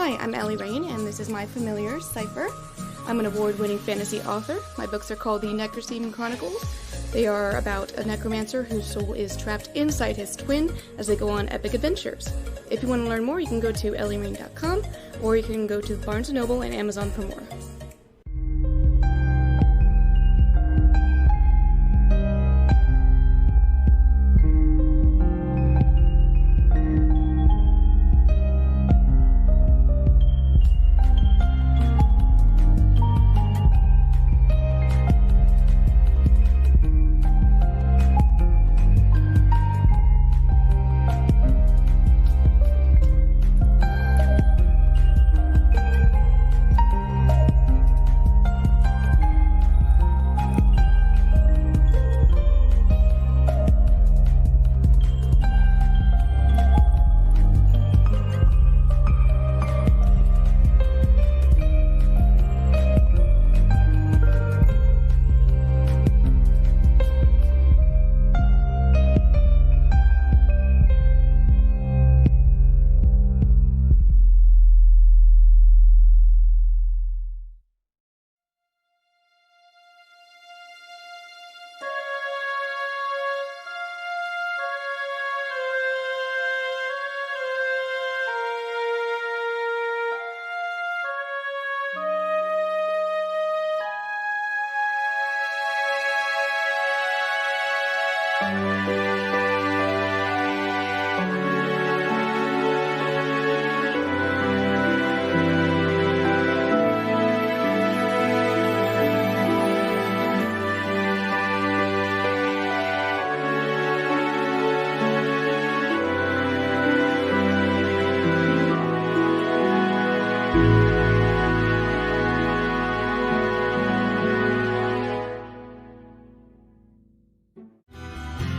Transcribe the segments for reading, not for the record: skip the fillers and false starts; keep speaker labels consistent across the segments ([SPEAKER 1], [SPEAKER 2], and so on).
[SPEAKER 1] Hi, I'm Raine, and this is my familiar, Cypher. I'm an award-winning fantasy author. My books are called the DeSimone Chronicles. They are about a necromancer whose soul is trapped inside his twin as they go on epic adventures. If you want to learn more, you can go to ellieraine.com, or you can go to Barnes & Noble and Amazon for more.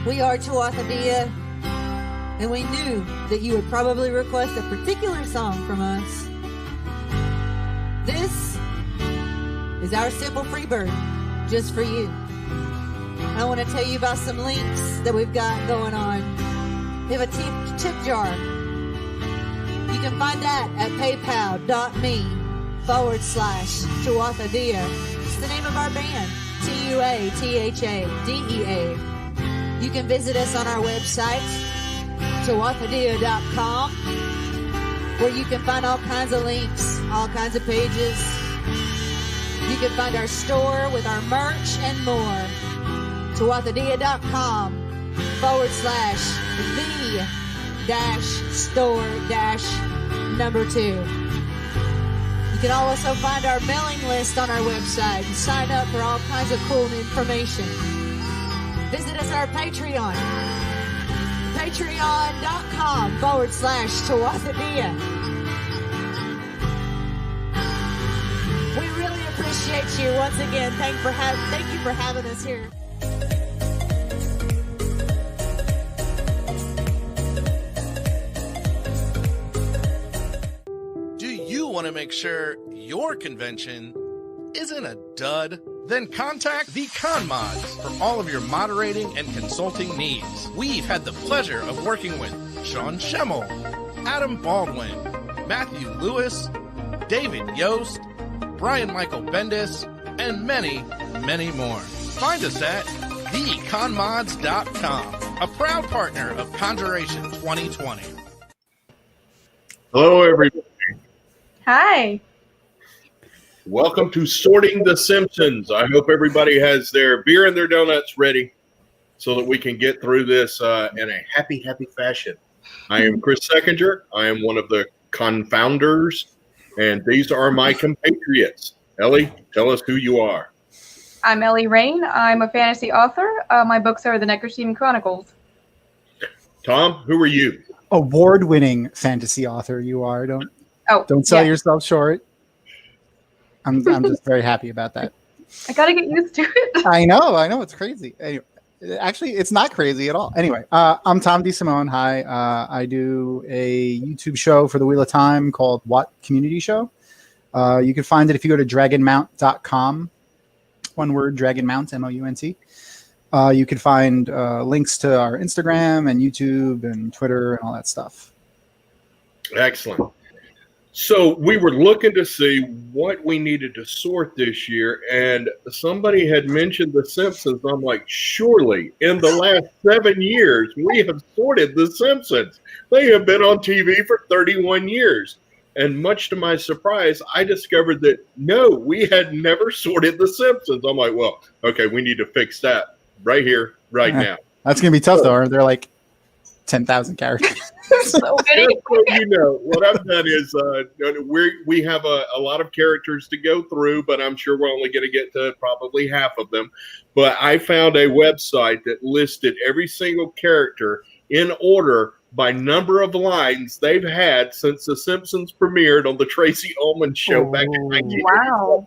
[SPEAKER 2] We are Tuatha, and we knew that you would probably request a particular song from us. This is our simple freebird, just for you. I want to tell you about some links that we've got going on. We have a tip jar. You can find that at paypal.me/Tuatha. It's the name of our band, Tuathadea. You can visit us on our website, tuathadea.com, where you can find all kinds of links, all kinds of pages. You can find our store with our merch and more. tuathadea.com/the-store-2. You can also find our mailing list on our website and sign up for all kinds of cool information. Visit us on our Patreon, patreon.com/Tuatha. We really appreciate you once again. Thank you for having us here.
[SPEAKER 3] Do you want to make sure your convention isn't a dud? Then contact the CONmods for all of your moderating and consulting needs. We've had the pleasure of working with Sean Schemmel, Adam Baldwin, Matthew Lewis, David Yost, Brian Michael Bendis, and many, many more. Find us at theconmods.com, a proud partner of CONjuration 2020.
[SPEAKER 4] Hello, everybody.
[SPEAKER 5] Hi.
[SPEAKER 4] Welcome to Sorting the Simpsons. I hope everybody has their beer and their donuts ready so that we can get through this in a happy fashion. I am Chris Seckinger. I am one of the confounders, and these are my compatriots. Ellie, tell us who you are.
[SPEAKER 5] I'm Ellie Raine. I'm a fantasy author. My books are the DeSimone Chronicles.
[SPEAKER 4] Thom, who are you?
[SPEAKER 6] Award-winning fantasy author you are. Don't sell yourself short. I'm just very happy about that.
[SPEAKER 5] I gotta get used to it.
[SPEAKER 6] I know, it's crazy. Anyway, actually, it's not crazy at all. Anyway, I'm Thom DeSimone. Hi, I do a YouTube show for the Wheel of Time called What Community Show. You can find it if you go to dragonmount.com. One word, Dragonmount, MOUNT. You can find links to our Instagram and YouTube and Twitter and all that stuff.
[SPEAKER 4] Excellent. So we were looking to see what we needed to sort this year, and somebody had mentioned The Simpsons. I'm like, surely in the last 7 years, we have sorted The Simpsons. They have been on TV for 31 years. And much to my surprise, I discovered that, no, we had never sorted The Simpsons. I'm like, well, okay, we need to fix that right here, right now.
[SPEAKER 6] That's going to be tough, though. They're like 10,000 characters.
[SPEAKER 5] So many.
[SPEAKER 4] You know, what I've done is we have a lot of characters to go through, but I'm sure we're only going to get to probably half of them. But I found a website that listed every single character in order by number of lines they've had since The Simpsons premiered on the Tracy Ullman show back in 1980.
[SPEAKER 5] Wow.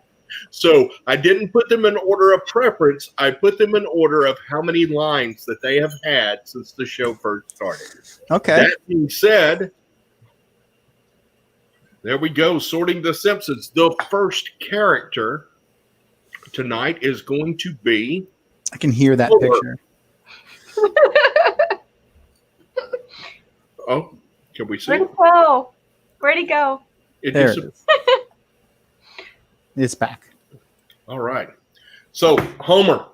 [SPEAKER 4] So I didn't put them in order of preference. I put them in order of how many lines that they have had since the show first started.
[SPEAKER 6] Okay.
[SPEAKER 4] That being said, there we go, sorting The Simpsons. The first character tonight is going to be...
[SPEAKER 6] I can hear that
[SPEAKER 4] Homer.
[SPEAKER 6] picture.
[SPEAKER 4] Oh, can we see?
[SPEAKER 5] Where'd it go? Where'd he go?
[SPEAKER 6] There it is. It's back.
[SPEAKER 4] All right. So, Homer.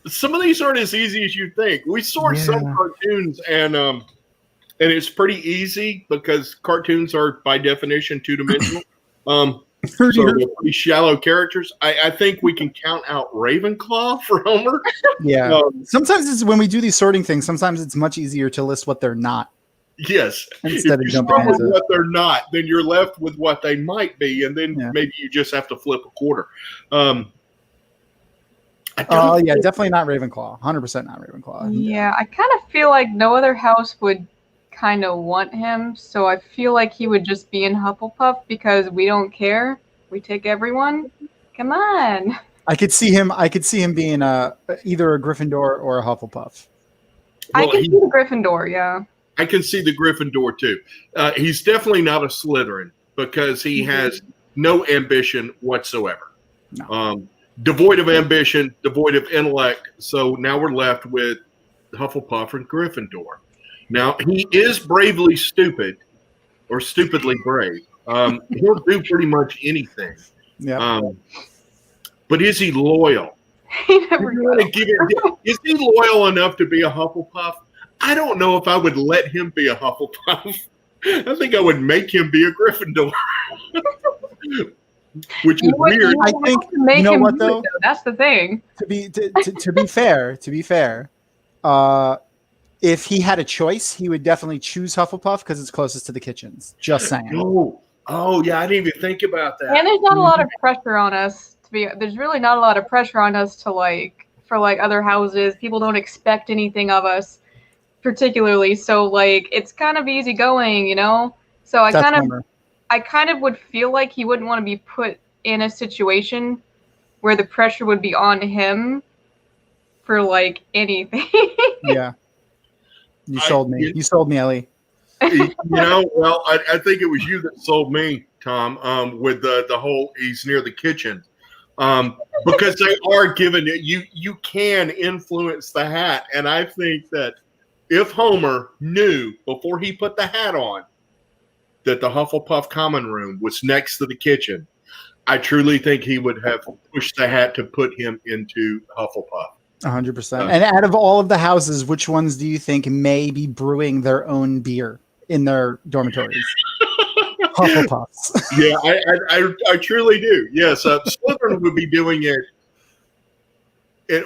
[SPEAKER 4] Some of these aren't as easy as you think. We sort some cartoons, and it's pretty easy because cartoons are, by definition, two-dimensional. So they're pretty shallow characters. I think we can count out Ravenclaw for Homer.
[SPEAKER 6] Yeah. Sometimes it's when we do these sorting things, sometimes it's much easier to list what they're not.
[SPEAKER 4] Yes.
[SPEAKER 6] Instead
[SPEAKER 4] if
[SPEAKER 6] of
[SPEAKER 4] you
[SPEAKER 6] jumping
[SPEAKER 4] start with
[SPEAKER 6] into
[SPEAKER 4] what they're not, then you're left with what they might be, and then maybe you just have to flip a quarter.
[SPEAKER 6] Yeah, definitely not Ravenclaw. 100% not Ravenclaw.
[SPEAKER 5] Yeah, I kind of feel like no other house would kind of want him, so I feel like he would just be in Hufflepuff because we don't care. We take everyone. Come on.
[SPEAKER 6] I could see him being either a Gryffindor or a Hufflepuff.
[SPEAKER 5] I can see the Gryffindor, yeah.
[SPEAKER 4] I can see the Gryffindor too. He's definitely not a Slytherin because he has no ambition whatsoever.
[SPEAKER 6] No.
[SPEAKER 4] Devoid of ambition, devoid of intellect. So now we're left with Hufflepuff and Gryffindor. Now, he is bravely stupid or stupidly brave. He'll do pretty much anything.
[SPEAKER 6] Yeah.
[SPEAKER 4] But is he loyal?
[SPEAKER 5] He never
[SPEAKER 4] Is he loyal enough to be a Hufflepuff? I don't know if I would let him be a Hufflepuff. I think I would make him be a Gryffindor. Which is weird.
[SPEAKER 6] I think you know what though?
[SPEAKER 5] That's the thing.
[SPEAKER 6] To be fair, if he had a choice, he would definitely choose Hufflepuff because it's closest to the kitchens. Just saying.
[SPEAKER 4] Oh yeah, I didn't even think about that.
[SPEAKER 5] And there's not a lot of pressure on us there's really not a lot of pressure on us to for other houses. People don't expect anything of us particularly. So it's kind of easy going, you know? So I kind of would feel like he wouldn't want to be put in a situation where the pressure would be on him for anything.
[SPEAKER 6] Yeah. You sold me. You sold me, Ellie.
[SPEAKER 4] Well, I think it was you that sold me, Thom, with the whole he's near the kitchen. Because they are given it, you can influence the hat. And I think that if Homer knew before he put the hat on that the Hufflepuff common room was next to the kitchen, I truly think he would have pushed the hat to put him into Hufflepuff.
[SPEAKER 6] 100%. And out of all of the houses, which ones do you think may be brewing their own beer in their dormitories? Hufflepuffs.
[SPEAKER 4] Yeah, I truly do. Yes, Slytherin would be doing it.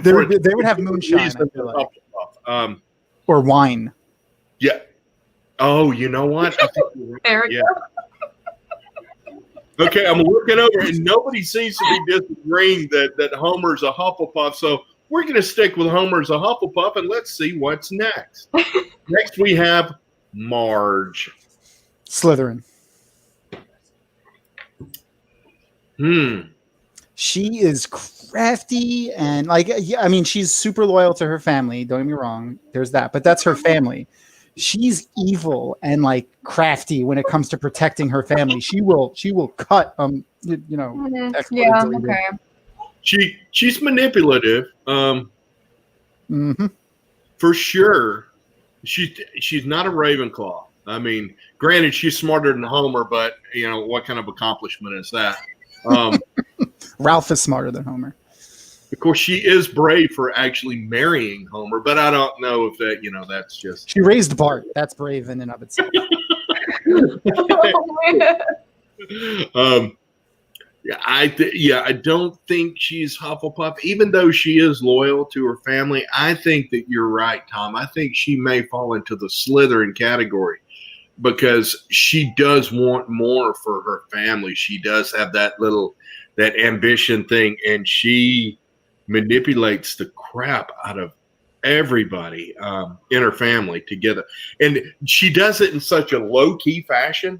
[SPEAKER 6] They would have moonshine, I feel like. Or wine.
[SPEAKER 4] Yeah. Oh, you know what? I think
[SPEAKER 5] there we go.
[SPEAKER 4] Okay, I'm looking over, and nobody seems to be disagreeing that Homer's a Hufflepuff. So we're going to stick with Homer's a Hufflepuff, and let's see what's next. Next, we have Marge.
[SPEAKER 6] Slytherin. She is crafty and she's super loyal to her family. Don't get me wrong. There's that, but that's her family. She's evil and crafty when it comes to protecting her family. She will cut
[SPEAKER 5] yeah, okay.
[SPEAKER 4] She's manipulative. For sure. She's not a Ravenclaw. I mean, granted, she's smarter than Homer, but what kind of accomplishment is that?
[SPEAKER 6] Ralph is smarter than Homer.
[SPEAKER 4] Of course, she is brave for actually marrying Homer, but I don't know if that, that's just.
[SPEAKER 6] She raised Bart. That's brave in and of itself.
[SPEAKER 4] I don't think she's Hufflepuff, even though she is loyal to her family. I think that you're right, Tom. I think she may fall into the Slytherin category because she does want more for her family. She does have that ambition thing, and she manipulates the crap out of everybody in her family together. And she does it in such a low-key fashion.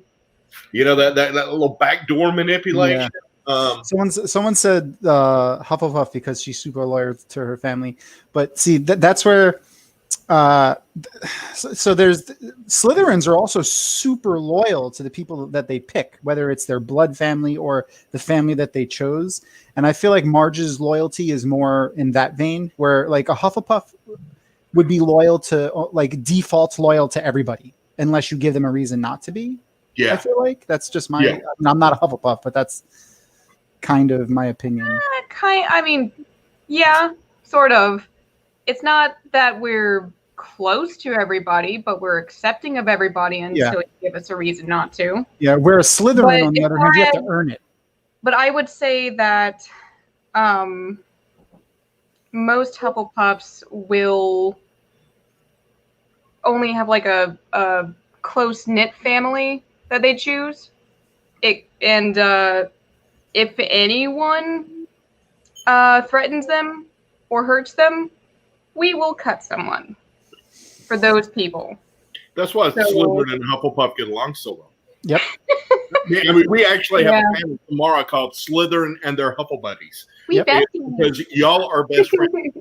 [SPEAKER 4] That little backdoor manipulation.
[SPEAKER 6] Yeah. Someone said Hufflepuff because she's super loyal to her family, but see that's where. So there's Slytherins are also super loyal to the people that they pick, whether it's their blood family or the family that they chose. And I feel like Marge's loyalty is more in that vein, where like a Hufflepuff would be loyal to default loyal to everybody unless you give them a reason not to be.
[SPEAKER 4] Yeah,
[SPEAKER 6] I feel like that's just my. I'm not a Hufflepuff, but that's kind of my opinion.
[SPEAKER 5] Yeah, sort of. It's not that we're close to everybody, but we're accepting of everybody until you give us a reason not to.
[SPEAKER 6] Yeah, where a Slytherin, on the other hand, you have to earn it.
[SPEAKER 5] But I would say that most Hufflepuffs will only have like a close-knit family that they choose. If anyone threatens them or hurts them, we will cut someone for those people.
[SPEAKER 4] That's why Slytherin and Hufflepuff get along so well.
[SPEAKER 6] Yep.
[SPEAKER 4] I mean, we actually have a family tomorrow called Slytherin and their Hufflebuddies. Because y'all are best friends.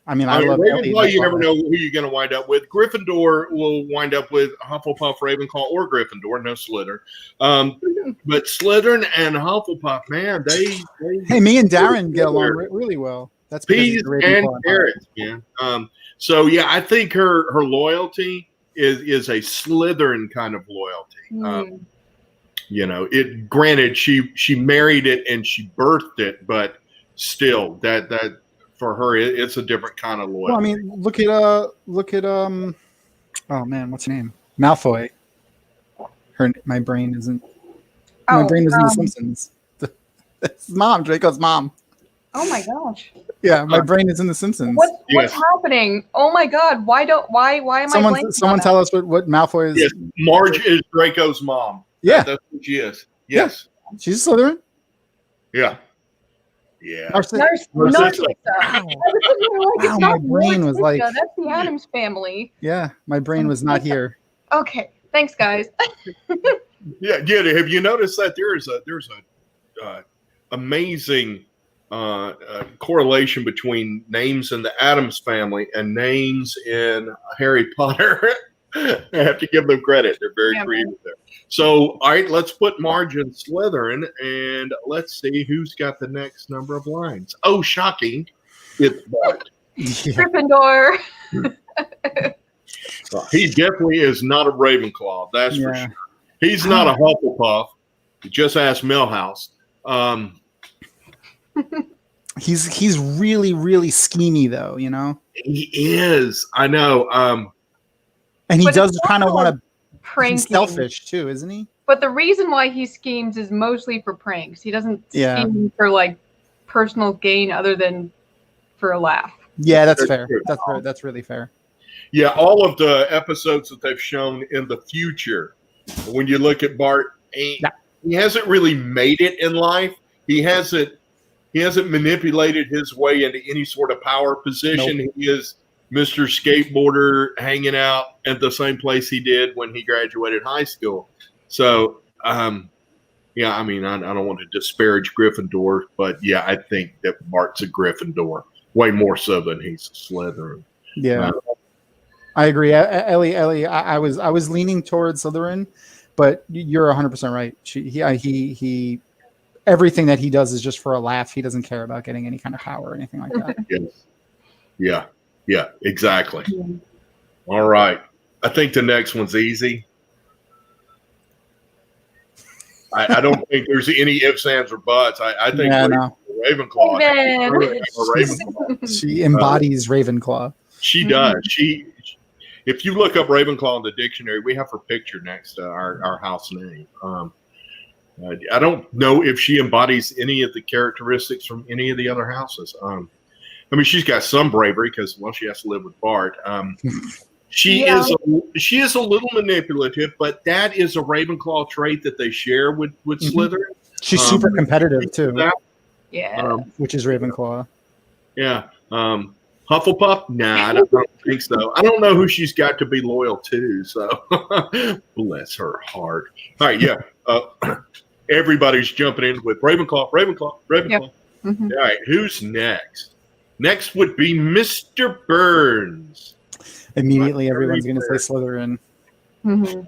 [SPEAKER 6] I love
[SPEAKER 4] Ravenclaw. You never know who you're going to wind up with. Gryffindor will wind up with Hufflepuff, Ravenclaw, or Gryffindor. No Slytherin. But Slytherin and Hufflepuff, man, they
[SPEAKER 6] hey, me and Darren get along really well. That's
[SPEAKER 4] peas and carrots, man. I think her loyalty is a Slytherin kind of loyalty. Granted, she married it and she birthed it, but still, that for her, it's a different kind of loyalty.
[SPEAKER 6] Well, I mean, look at oh man, what's her name? Malfoy. My brain isn't. My brain was in The Simpsons. It's mom, Draco's mom.
[SPEAKER 5] Oh my gosh.
[SPEAKER 6] Yeah, my brain is in The Simpsons.
[SPEAKER 5] What's happening? Oh my God! Why am I blanking?
[SPEAKER 6] Someone tell us what Malfoy is.
[SPEAKER 4] Yes, Marge is Draco's mom.
[SPEAKER 6] Yeah,
[SPEAKER 4] that's what she is. Yes,
[SPEAKER 6] she's a Slytherin.
[SPEAKER 4] Yeah.
[SPEAKER 5] Narcissa.
[SPEAKER 6] Wow, my brain was like.
[SPEAKER 5] That's the Addams family.
[SPEAKER 6] Yeah, my brain was not here.
[SPEAKER 5] Okay, thanks, guys.
[SPEAKER 4] Yeah. Have you noticed that there's a amazing correlation between names in the Addams family and names in Harry Potter? I have to give them credit. They're very creative there. So, all right, let's put Marge in Slytherin, and let's see who's got the next number of lines. Oh, shocking. It's Bart.
[SPEAKER 5] Gryffindor.
[SPEAKER 4] He definitely is not a Ravenclaw, that's for sure. He's not a Hufflepuff. Just ask Millhouse.
[SPEAKER 6] He's really, really schemy, though,
[SPEAKER 4] He is. I know.
[SPEAKER 6] And he does kind of want to
[SPEAKER 5] prank.
[SPEAKER 6] Selfish too, isn't he?
[SPEAKER 5] But the reason why he schemes is mostly for pranks. He doesn't scheme for like personal gain other than for a laugh.
[SPEAKER 6] Yeah, that's fair. That's really fair.
[SPEAKER 4] Yeah, all of the episodes that they've shown in the future, when you look at Bart, he hasn't really made it in life. He hasn't manipulated his way into any sort of power position. Nope. He is Mr. Skateboarder hanging out at the same place he did when he graduated high school. So, I don't want to disparage Gryffindor, but I think that Bart's a Gryffindor way more so than he's a Slytherin.
[SPEAKER 6] Yeah, I agree. Ellie, I was leaning towards Slytherin, but you're 100% right. He everything that he does is just for a laugh. He doesn't care about getting any kind of power or anything like that.
[SPEAKER 4] Yes. Yeah, exactly. All right. I think the next one's easy. I don't think there's any ifs, ands, or buts. I think
[SPEAKER 6] Yeah, no.
[SPEAKER 4] Ravenclaw.
[SPEAKER 5] Amen.
[SPEAKER 6] She embodies Ravenclaw.
[SPEAKER 4] She does. If you look up Ravenclaw in the dictionary, we have her picture next to our house name. I don't know if she embodies any of the characteristics from any of the other houses. I mean, she's got some bravery because, well, she has to live with Bart. She is a little manipulative, but that is a Ravenclaw trait that they share with Slytherin.
[SPEAKER 6] She's super competitive too.
[SPEAKER 5] Yeah.
[SPEAKER 6] Which is Ravenclaw.
[SPEAKER 4] Yeah. Hufflepuff? Nah, I don't think so. I don't know who she's got to be loyal to. So bless her heart. All right, yeah. Everybody's jumping in with Ravenclaw.
[SPEAKER 5] Yep. Mm-hmm.
[SPEAKER 4] All right, who's next? Next would be Mr. Burns.
[SPEAKER 6] Immediately, everyone's going to say Slytherin.
[SPEAKER 5] Mm-hmm.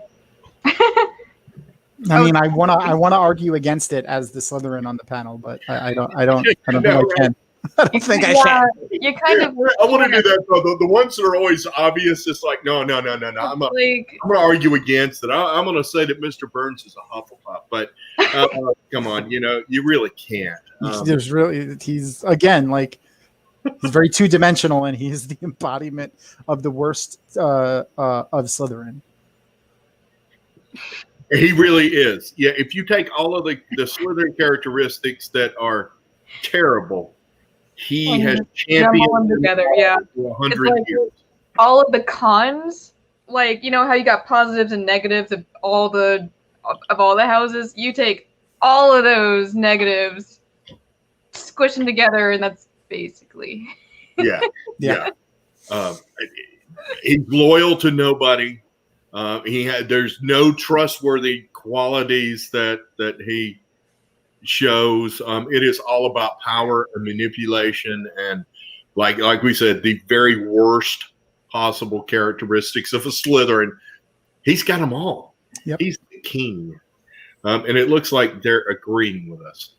[SPEAKER 6] I mean, I want to argue against it as the Slytherin on the panel, but I don't think I can. I don't think I can.
[SPEAKER 5] You kind of.
[SPEAKER 4] I want to do that though. The ones that are always obvious, it's like no. I'm going to argue against it. I'm going to say that Mr. Burns is a Hufflepuff, but come on, you really can't.
[SPEAKER 6] He's again like he's very two-dimensional, and he's the embodiment of the worst of Slytherin.
[SPEAKER 4] He really is. Yeah, if you take all of the Slytherin characteristics that are terrible, he has championed them
[SPEAKER 5] together.
[SPEAKER 4] For 100 years.
[SPEAKER 5] All of the cons, like how you got positives and negatives of all the houses. You take all of those negatives, squish them together, and that's basically.
[SPEAKER 4] Yeah. He's loyal to nobody. There's no trustworthy qualities that he shows. It is all about power and manipulation, and like we said, the very worst possible characteristics of a Slytherin. He's got them all.
[SPEAKER 6] Yep.
[SPEAKER 4] He's the king, and it looks like they're agreeing with us.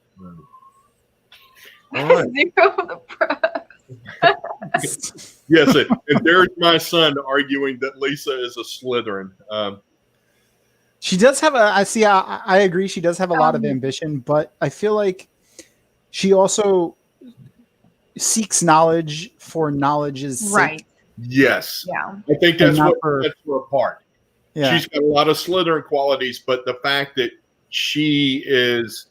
[SPEAKER 4] All right.
[SPEAKER 5] Zero the press.
[SPEAKER 4] Yes, and there's my son arguing that Lisa is a Slytherin.
[SPEAKER 6] She does have I agree. She does have a lot of ambition, but I feel like she also seeks knowledge for knowledge's sake.
[SPEAKER 5] Right.
[SPEAKER 4] Yes.
[SPEAKER 5] Yeah.
[SPEAKER 4] I think that's what sets her apart.
[SPEAKER 6] Yeah.
[SPEAKER 4] She's got a lot of Slytherin qualities, but the fact that she's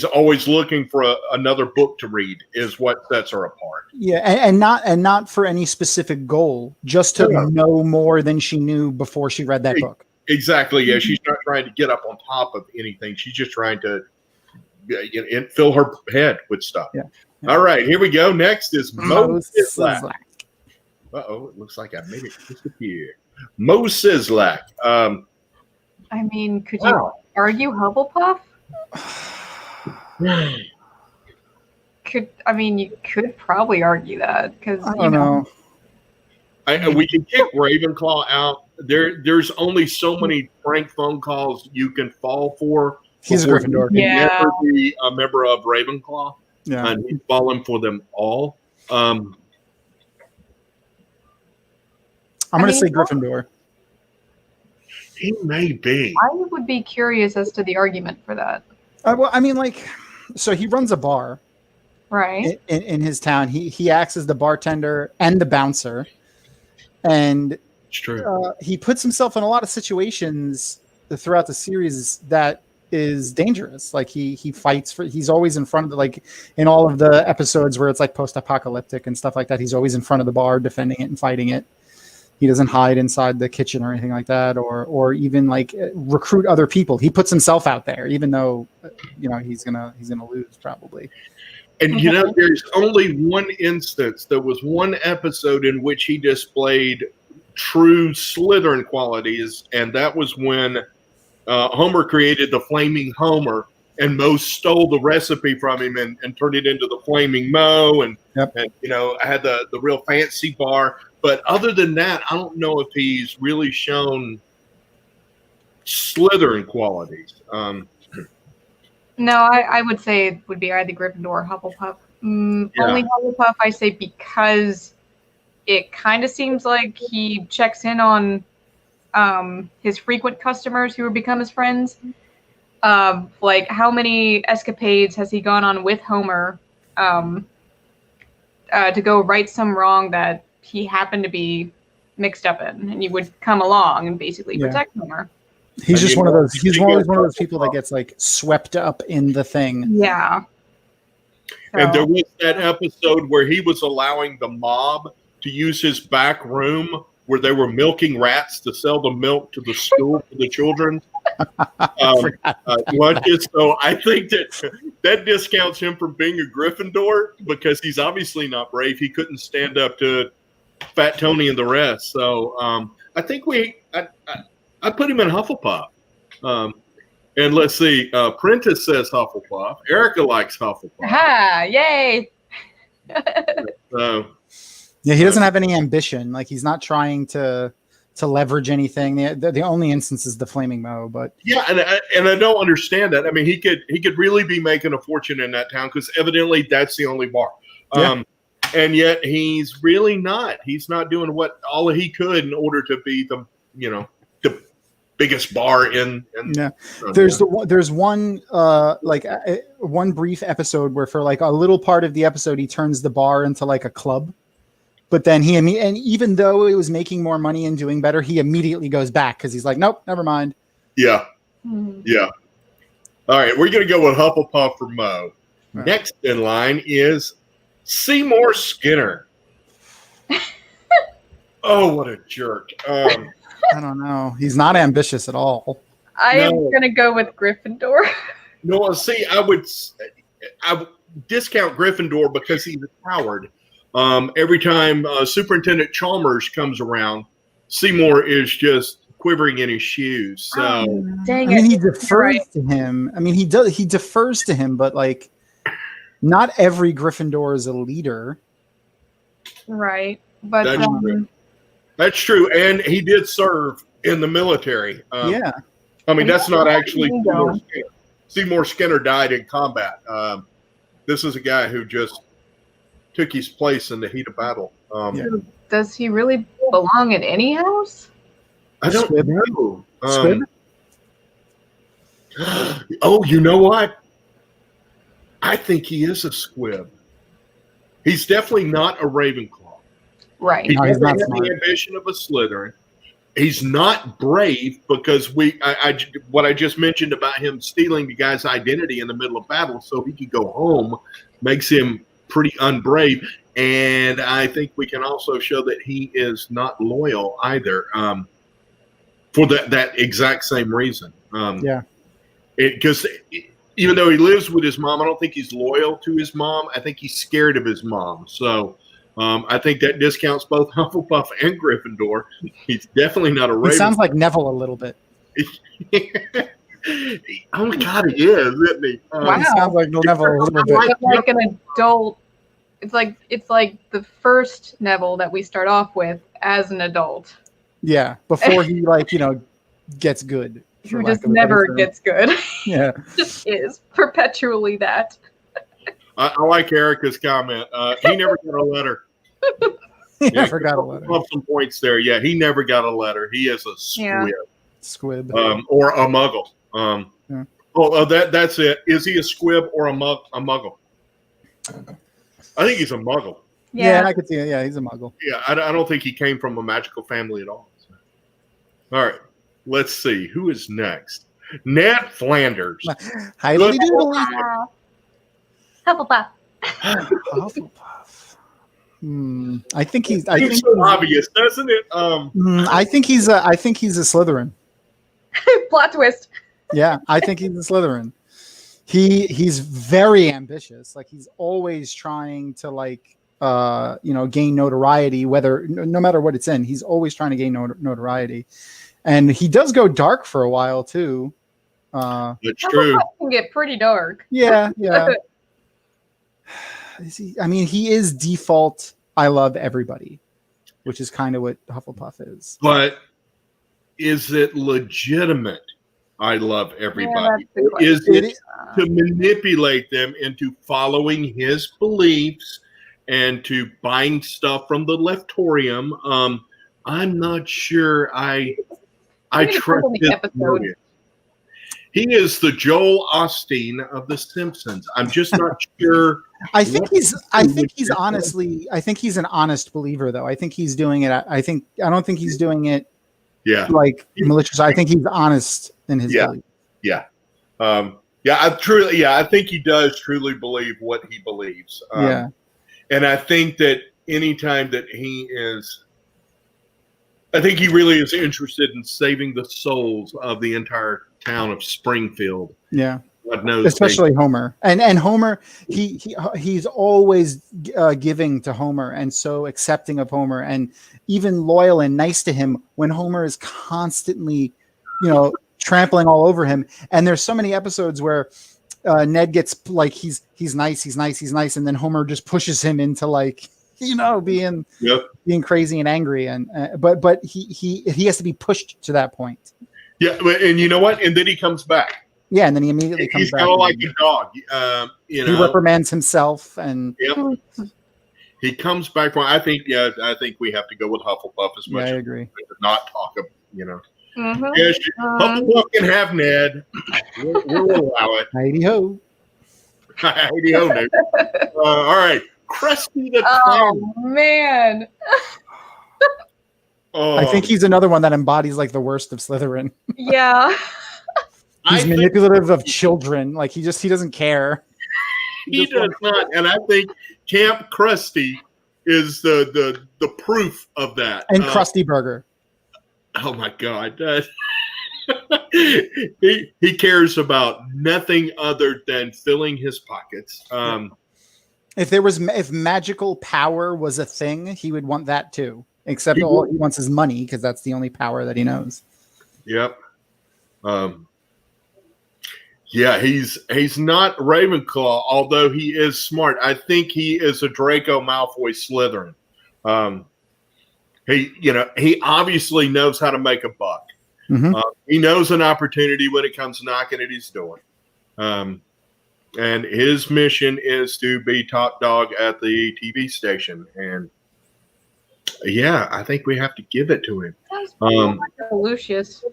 [SPEAKER 4] always looking for another book to read is what sets her apart.
[SPEAKER 6] Yeah, and not for any specific goal, just to know more than she knew before she read that book.
[SPEAKER 4] Exactly. Yeah, she's not trying to get up on top of anything. She's just trying to fill her head with stuff.
[SPEAKER 6] Yeah.
[SPEAKER 4] All right, here we go. Next is Mo Sislak. Uh-oh, it looks like I made it disappear. Mo Sislak.
[SPEAKER 5] I mean, could you argue Hufflepuff? You could probably argue that because
[SPEAKER 6] I don't know.
[SPEAKER 4] We can kick Ravenclaw out. There's only so many prank phone calls you can fall for.
[SPEAKER 6] He's a Gryffindor.
[SPEAKER 4] You can never be a member of Ravenclaw.
[SPEAKER 6] Yeah,
[SPEAKER 4] and he's fallen for them all. I'm
[SPEAKER 6] going to say Gryffindor.
[SPEAKER 4] He may be.
[SPEAKER 5] I would be curious as to the argument for that.
[SPEAKER 6] So he runs a bar,
[SPEAKER 5] right?
[SPEAKER 6] In his town, he acts as the bartender and the bouncer, and
[SPEAKER 4] it's true.
[SPEAKER 6] He puts himself in a lot of situations throughout the series that is dangerous. Like he fights he's always in front of in all of the episodes where it's like post-apocalyptic and stuff like that. He's always in front of the bar, defending it and fighting it. He doesn't hide inside the kitchen or anything like that, or even recruit other people. He puts himself out there, even though he's gonna lose probably.
[SPEAKER 4] And there's only one instance. There was one episode in which he displayed true Slytherin qualities, and that was when Homer created the Flaming Homer, and Mo stole the recipe from him and turned it into the Flaming Mo, and had the real fancy bar. But other than that, I don't know if he's really shown Slytherin qualities.
[SPEAKER 5] No, I would say it would be either Gryffindor or Hufflepuff. Only Hufflepuff, I say, because it kind of seems like he checks in on his frequent customers who become his friends. like how many escapades has he gone on with Homer to go right some wrong that he happened to be mixed up in, and he would come along and basically protect Homer.
[SPEAKER 6] He's just one of those. He's always one of those people that gets like swept up in the thing.
[SPEAKER 5] Yeah. So.
[SPEAKER 4] And there was that episode where he was allowing the mob to use his back room where they were milking rats to sell the milk to the school for the children. So I think that discounts him from being a Gryffindor because he's obviously not brave. He couldn't stand up to Fat Tony and the rest. So I think I put him in Hufflepuff. And let's see, Prentice says Hufflepuff. Erica likes Hufflepuff.
[SPEAKER 5] Ha! Yay!
[SPEAKER 6] Yeah, he doesn't have any ambition. Like he's not trying to leverage anything. The only instance is the Flaming Moe, but
[SPEAKER 4] yeah, and I don't understand that. I mean, he could really be making a fortune in that town because evidently that's the only bar. And yet he's really not. He's not doing all he could in order to be the biggest bar in. There's one one brief episode where for like a little part of the episode he turns the bar into like a club. But then and even though it was making more money and doing better, he immediately goes back because he's like, nope, never mind. Yeah. Yeah. All right, we're going to go with Hufflepuff for Moe. Right. Next in line is Seymour Skinner. Oh, what a jerk.
[SPEAKER 6] I don't know. He's not ambitious at all.
[SPEAKER 5] I am going to go with Gryffindor.
[SPEAKER 4] No, see, I would discount Gryffindor because he's a coward. Every time Superintendent Chalmers comes around, Seymour is just quivering in his shoes. So,
[SPEAKER 5] dang it.
[SPEAKER 6] He defers to him. I mean, he defers to him, but like, not every Gryffindor is a leader.
[SPEAKER 5] Right. But
[SPEAKER 4] that's true. And he did serve in the military. I mean, that's not actually Seymour Skinner. Seymour Skinner died in combat. This is a guy who just took his place in the heat of battle.
[SPEAKER 5] Does he really belong in any house?
[SPEAKER 4] I don't know. Oh, you know what? I think he is a squib. He's definitely not a Ravenclaw.
[SPEAKER 5] Right.
[SPEAKER 4] He doesn't have the ambition of a Slytherin. He's not brave because what I just mentioned about him stealing the guy's identity in the middle of battle so he could go home makes him pretty unbrave. And I think we can also show that he is not loyal either for that exact same reason. Because even though he lives with his mom, I don't think he's loyal to his mom. I think he's scared of his mom. So I think that discounts both Hufflepuff and Gryffindor. He's definitely not a Raven.
[SPEAKER 6] He sounds like Neville a little bit.
[SPEAKER 4] Oh my God, he is, isn't he?
[SPEAKER 5] Wow.
[SPEAKER 6] He sounds like Neville a little bit.
[SPEAKER 5] Like an adult. It's like the first Neville that we start off with as an adult.
[SPEAKER 6] Yeah, before he gets good.
[SPEAKER 5] Who just never gets good.
[SPEAKER 6] Yeah.
[SPEAKER 5] Just is perpetually that.
[SPEAKER 4] I like Erica's comment. He never got a letter.
[SPEAKER 6] He never got a letter.
[SPEAKER 4] Love some points there. Yeah, he never got a letter. He is a squib.
[SPEAKER 6] Squib.
[SPEAKER 4] Or a muggle. That's it. Is he a squib or a muggle? I think he's a muggle.
[SPEAKER 6] Yeah, I could see it. Yeah, he's a muggle.
[SPEAKER 4] Yeah, I don't think he came from a magical family at all. All right, let's see. Who is next? Ned Flanders.
[SPEAKER 6] Highly
[SPEAKER 5] Hufflepuff.
[SPEAKER 6] Hufflepuff. I think he's.
[SPEAKER 4] It's so obvious, doesn't it?
[SPEAKER 6] I think he's a Slytherin.
[SPEAKER 5] Plot twist.
[SPEAKER 6] Yeah, I think he's a Slytherin. He's very ambitious. Like he's always trying to gain notoriety, no matter what it's in. He's always trying to gain notoriety, and he does go dark for a while too.
[SPEAKER 4] That's true.
[SPEAKER 5] Can get pretty dark.
[SPEAKER 6] Yeah. He is default. I love everybody, which is kind of what Hufflepuff is.
[SPEAKER 4] But is it legitimate? I love everybody. Is it to manipulate them into following his beliefs and to buying stuff from the Leftorium? I'm not sure I trust this motive. He is the Joel Osteen of The Simpsons. I'm just not sure.
[SPEAKER 6] I think he's honestly, I think he's an honest believer, though. I think he's doing it. I don't think he's doing it.
[SPEAKER 4] Yeah.
[SPEAKER 6] Like malicious. I think he's honest in his belief.
[SPEAKER 4] Yeah. I think he does truly believe what he believes. And I think that anytime that I think he really is interested in saving the souls of the entire town of Springfield.
[SPEAKER 6] Yeah.
[SPEAKER 4] God knows,
[SPEAKER 6] especially Homer. And Homer, he's always giving to Homer and so accepting of Homer and even loyal and nice to him when Homer is constantly, trampling all over him. And there's so many episodes where Ned gets like he's nice, and then Homer just pushes him into like being crazy and angry, and but he has to be pushed to that point.
[SPEAKER 4] Yeah, and you know what? And then he comes back.
[SPEAKER 6] Yeah, and then he immediately comes back.
[SPEAKER 4] He's kind of like a dog.
[SPEAKER 6] He reprimands himself, and
[SPEAKER 4] he comes back. I think we have to go with Hufflepuff as much.
[SPEAKER 6] I agree.
[SPEAKER 4] As not talk of Yes, Hufflepuff can have Ned. We'll allow it.
[SPEAKER 6] Heidi ho.
[SPEAKER 4] Heidi ho, Ned. All right, Krusty the
[SPEAKER 5] Clown. Oh man.
[SPEAKER 6] I think he's another one that embodies like the worst of Slytherin.
[SPEAKER 5] Yeah.
[SPEAKER 6] He's manipulative of children. Like he doesn't care.
[SPEAKER 4] He does not, and I think Camp Krusty is the proof of that.
[SPEAKER 6] And Krusty Burger.
[SPEAKER 4] Oh my God. He cares about nothing other than filling his pockets.
[SPEAKER 6] If magical power was a thing, he would want that too. Except all he wants is money because that's the only power that he knows.
[SPEAKER 4] Yep. He's not Ravenclaw, although he is smart. I think he is a Draco Malfoy Slytherin. He obviously knows how to make a buck.
[SPEAKER 6] Mm-hmm.
[SPEAKER 4] He knows an opportunity when it comes knocking at his door. And his mission is to be top dog at the TV station. And I think we have to give it to him.
[SPEAKER 5] Lucius.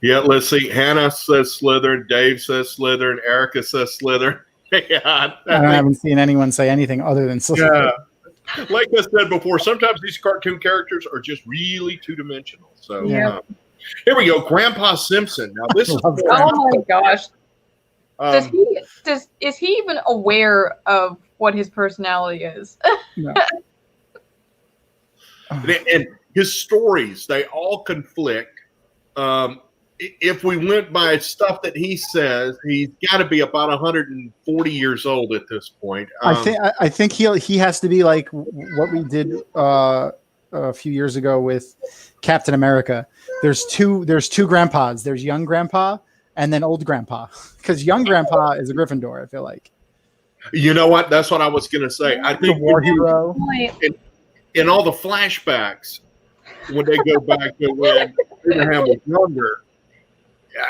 [SPEAKER 4] Yeah, let's see. Hannah says Slytherin. Dave says Slytherin. Erica says Slytherin. I
[SPEAKER 6] haven't seen anyone say anything other than Slytherin.
[SPEAKER 4] Yeah. Like I said before, sometimes these cartoon characters are just really two-dimensional. So here we go. Grandpa Simpson. Now this is
[SPEAKER 5] oh my gosh. Is he even aware of what his personality is?
[SPEAKER 6] No.
[SPEAKER 4] And his stories, they all conflict. If we went by stuff that he says, he's got to be about 140 years old at this point.
[SPEAKER 6] I think he has to be like what we did a few years ago with Captain America. There's two grandpas. There's young grandpa and then old grandpa. Because young grandpa is a Gryffindor, I feel like.
[SPEAKER 4] You know what? That's what I was going to say. I think
[SPEAKER 6] the war hero.
[SPEAKER 4] In all the flashbacks, when they go back to when Abraham was younger,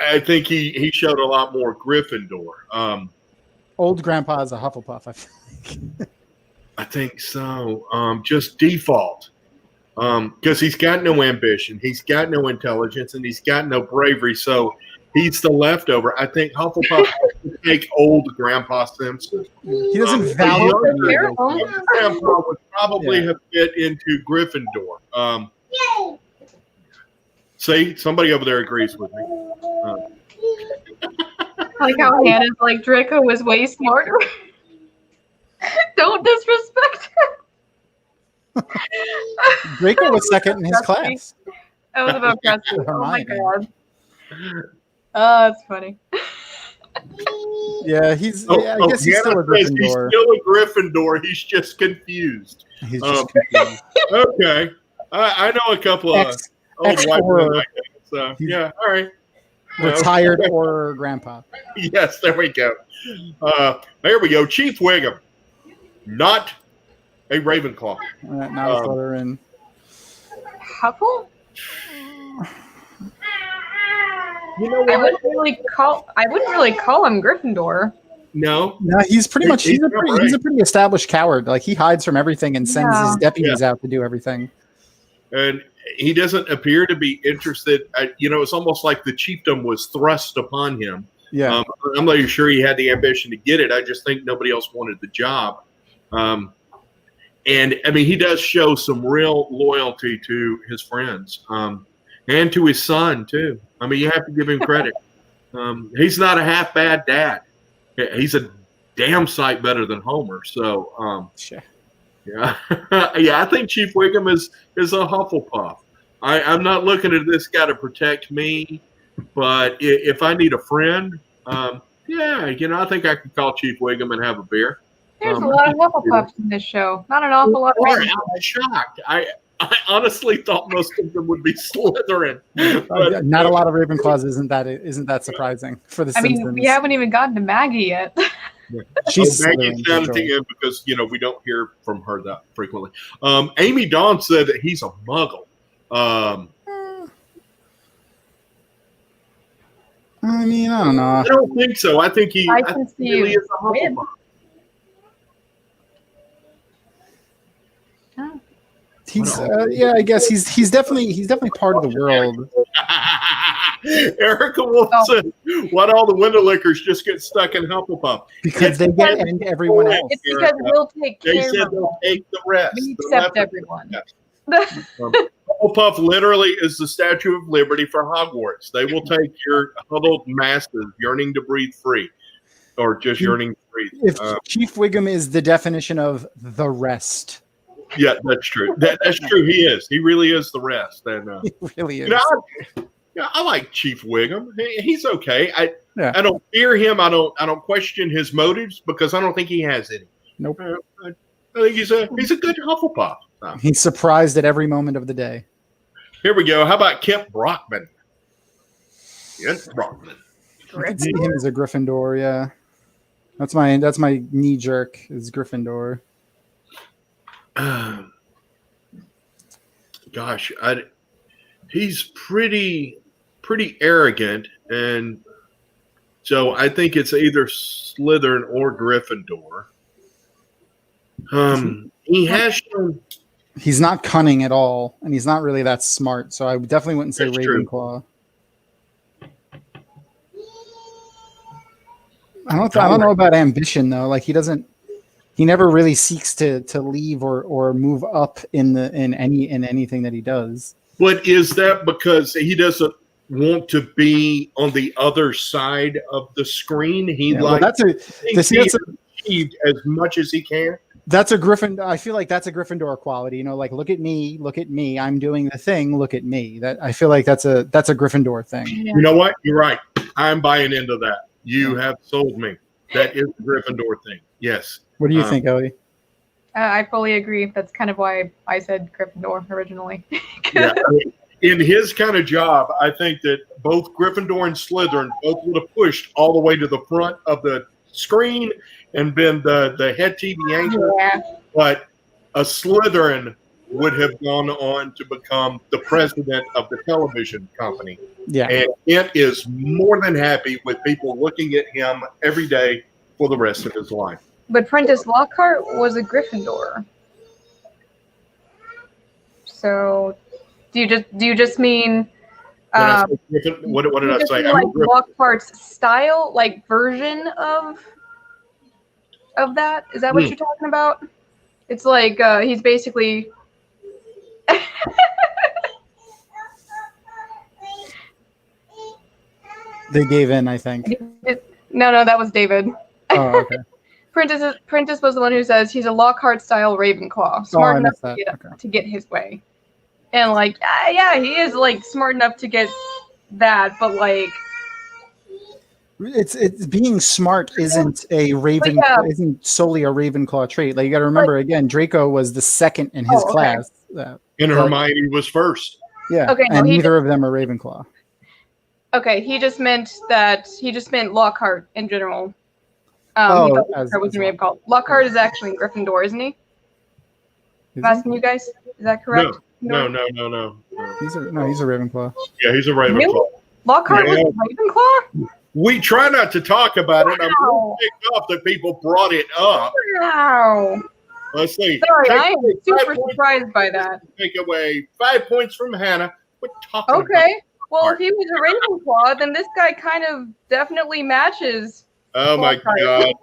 [SPEAKER 4] I think he showed a lot more Gryffindor.
[SPEAKER 6] Old grandpa is a Hufflepuff, I feel like.
[SPEAKER 4] I think so. Just default. Because he's got no ambition, he's got no intelligence, and he's got no bravery. So he's the leftover. I think Hufflepuff has to take old Grandpa Simpson.
[SPEAKER 6] He doesn't value
[SPEAKER 4] younger Grandpa would probably have fit into Gryffindor. See, somebody over there agrees with me.
[SPEAKER 5] Like how Hannah's like, Draco was way smarter. Don't disrespect him.
[SPEAKER 6] Draco was second in his class.
[SPEAKER 5] That was about Krusty. Oh my God. Oh, that's funny.
[SPEAKER 6] Yeah, I guess he's still a Gryffindor.
[SPEAKER 4] He's still a Gryffindor. He's just confused.
[SPEAKER 6] He's just confused.
[SPEAKER 4] Okay. I know a couple of old white men like that. So, yeah, all right.
[SPEAKER 6] Retired or grandpa.
[SPEAKER 4] Yes, there we go. There we go. Chief Wiggum. Not a Ravenclaw.
[SPEAKER 6] Not a Slytherin.
[SPEAKER 5] Huffle?
[SPEAKER 4] You know what?
[SPEAKER 5] I wouldn't really call him Gryffindor.
[SPEAKER 4] No,
[SPEAKER 6] he's pretty much he's a pretty established coward. Like he hides from everything and sends his deputies out to do everything.
[SPEAKER 4] And he doesn't appear to be interested. It's almost like the chiefdom was thrust upon him.
[SPEAKER 6] Yeah.
[SPEAKER 4] I'm not even sure he had the ambition to get it. I just think nobody else wanted the job. And I mean, he does show some real loyalty to his friends, and to his son too. I mean, you have to give him credit. He's not a half bad dad. He's a damn sight better than Homer. So,
[SPEAKER 6] Sure.
[SPEAKER 4] yeah, yeah. I think Chief Wiggum is a Hufflepuff. I'm not looking at this guy to protect me, but if I need a friend, yeah, I think I could call Chief Wiggum and have a beer.
[SPEAKER 5] There's a lot of Hufflepuffs in this show. Not an awful lot of
[SPEAKER 4] I'm
[SPEAKER 5] Ravenclaws.
[SPEAKER 4] shocked. I honestly thought most of them would be Slytherin. But,
[SPEAKER 6] Not a lot of Ravenclaws. Isn't that surprising for the
[SPEAKER 5] I
[SPEAKER 6] Simpsons?
[SPEAKER 5] mean, we haven't even gotten to Maggie yet.
[SPEAKER 6] She's
[SPEAKER 4] Maggie's
[SPEAKER 6] Slytherin,
[SPEAKER 4] down
[SPEAKER 6] for
[SPEAKER 4] at the
[SPEAKER 6] sure.
[SPEAKER 4] end because we don't hear from her that frequently. Amy Dawn said that he's a Muggle.
[SPEAKER 6] I mean, I don't know.
[SPEAKER 4] I don't think so. I think he
[SPEAKER 5] I can see
[SPEAKER 4] really
[SPEAKER 5] you
[SPEAKER 4] is a
[SPEAKER 5] win.
[SPEAKER 4] Hufflepuff.
[SPEAKER 6] He's yeah, I guess he's definitely part of the world.
[SPEAKER 4] Erica Wolf said, "Why do all the Windowlickers just get stuck in Hufflepuff?"
[SPEAKER 6] Because they get end everyone else.
[SPEAKER 5] It's because we'll take
[SPEAKER 4] They
[SPEAKER 5] care
[SPEAKER 4] said
[SPEAKER 5] of them.
[SPEAKER 4] they'll take the rest.
[SPEAKER 5] We
[SPEAKER 4] The
[SPEAKER 5] accept
[SPEAKER 4] left-
[SPEAKER 5] everyone.
[SPEAKER 4] Hufflepuff literally is the Statue of Liberty for Hogwarts. They will take your huddled masses yearning to breathe free, or just yearning to breathe.
[SPEAKER 6] If Chief Wiggum is the definition of the rest,
[SPEAKER 4] Yeah, that's true. That's true. He is. He really is the rest. And
[SPEAKER 6] he really is.
[SPEAKER 4] I like Chief Wiggum. He's okay. I don't fear him. I don't question his motives because I don't think he has any.
[SPEAKER 6] Nope.
[SPEAKER 4] I think he's a good Hufflepuff.
[SPEAKER 6] He's surprised at every moment of the day.
[SPEAKER 4] Here we go. How about Kemp Brockman? Yes, Brockman.
[SPEAKER 6] I can see him as a Gryffindor. Yeah, that's my knee jerk is Gryffindor.
[SPEAKER 4] Gosh, he's pretty arrogant, and so I think it's either Slytherin or Gryffindor. He has shown.
[SPEAKER 6] He's not cunning at all, and he's not really that smart. So I definitely wouldn't say
[SPEAKER 4] That's true.
[SPEAKER 6] Ravenclaw. I don't know about ambition though. Like he never really seeks to leave or move up in anything that he does.
[SPEAKER 4] But is that because he doesn't want to be on the other side of the screen? He achieved as much as he can.
[SPEAKER 6] That's a Gryffindor. I feel like that's a Gryffindor quality. Like look at me. I'm doing the thing. Look at me. That I feel like that's a Gryffindor thing.
[SPEAKER 5] Yeah.
[SPEAKER 4] You know what? You're right. I'm buying into that. You have sold me. That is the Gryffindor thing. Yes.
[SPEAKER 6] What do you think, Ellie?
[SPEAKER 5] I fully agree. That's kind of why I said Gryffindor originally.
[SPEAKER 4] Yeah. In his kind of job, I think that both Gryffindor and Slytherin both would have pushed all the way to the front of the screen and been the head TV anchor.
[SPEAKER 5] Yeah.
[SPEAKER 4] But a Slytherin would have gone on to become the president of the television company.
[SPEAKER 6] Yeah.
[SPEAKER 4] And it is more than happy with people looking at him every day for the rest of his life.
[SPEAKER 5] But Prentice Lockhart was a Gryffindor. So, do you just mean?
[SPEAKER 4] What did I say?
[SPEAKER 5] Like Lockhart's style, like version of that? Is that what you're talking about? It's like he's basically.
[SPEAKER 6] They gave in, I think.
[SPEAKER 5] No, that was David.
[SPEAKER 6] Oh, okay.
[SPEAKER 5] Prentice was the one who says he's a Lockhart-style Ravenclaw, smart enough to get his way. And like, yeah, he is like smart enough to get that, but like,
[SPEAKER 6] it's being smart isn't a isn't solely a Ravenclaw trait. Like you got to remember again, Draco was the second in his class.
[SPEAKER 4] And Hermione was first.
[SPEAKER 6] Yeah. Okay. And neither of them are Ravenclaw.
[SPEAKER 5] Okay, he just meant Lockhart in general. Lockhart is actually in Gryffindor, isn't he? I'm asking you guys. Is that correct?
[SPEAKER 4] No.
[SPEAKER 6] He's a Ravenclaw.
[SPEAKER 4] Yeah, he's a Ravenclaw.
[SPEAKER 5] Really? Lockhart was a Ravenclaw?
[SPEAKER 4] We try not to talk about it. I'm really ticked off that people brought it up.
[SPEAKER 5] Wow.
[SPEAKER 4] Let's see.
[SPEAKER 5] Sorry,
[SPEAKER 4] Take
[SPEAKER 5] I am
[SPEAKER 4] away 5
[SPEAKER 5] super
[SPEAKER 4] points.
[SPEAKER 5] surprised by that.
[SPEAKER 4] Take away 5 points from Hannah. We're talking about.
[SPEAKER 5] Okay. Well, if he was a Ravenclaw, then this guy kind of definitely matches.
[SPEAKER 4] Oh my
[SPEAKER 5] Lockhart.
[SPEAKER 4] God.